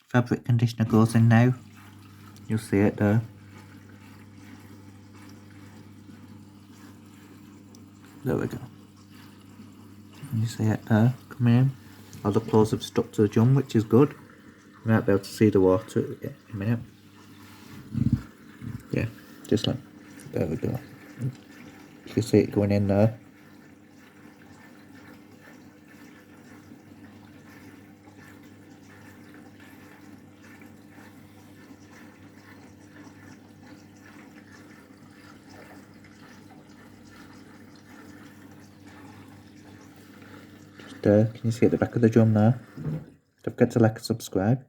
fabric conditioner goes in now. You'll see it there. There we go. You see it there coming in. All the clothes have stuck to the drum, which is good. You might be able to see the water in a minute. Yeah, just like, there we go. You can see it going in there. Just can you see at the back of the drum there? Don't forget to like and subscribe.